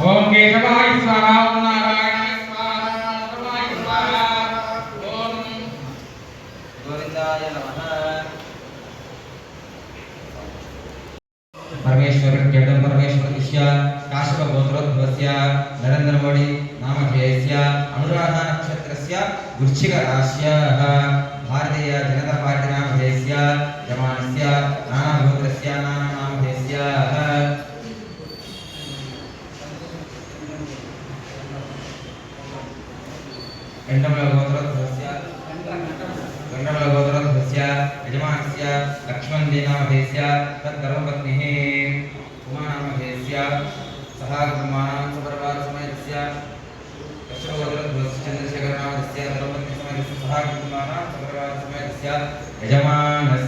ओम केशवाय स्वाहा ओम नारायणाय स्वाहा सर्वाय स्वाहा ओम गोविंदाय नमः। परमेश्वर जडं परमेश्वरस्य काश्यप गोत्रोद्भवस्य नरेंद्र मोदी नामधेयस्य अनुराधा नक्षत्रस्य वृश्चिक राश्याः भारतीय जनता पार्टी नामधेयस्य जमानस्य नाना गोत्रस्य नाना नामधेयस्य गंडमलगोत्रोद्भवस्य यजमानस्य लक्ष्मणदेनामधेयस्य तद्धर्मपत्निः उमानामधेयस्य सहागतमानां सपरिवारसमेतस्य कश्यपगोत्रोद्भवस्य चन्द्रशेखरनामधेयस्य धर्मपत्नीसमेतस्य सहागतमानां सपरिवारसमेतस्य यजमानस्य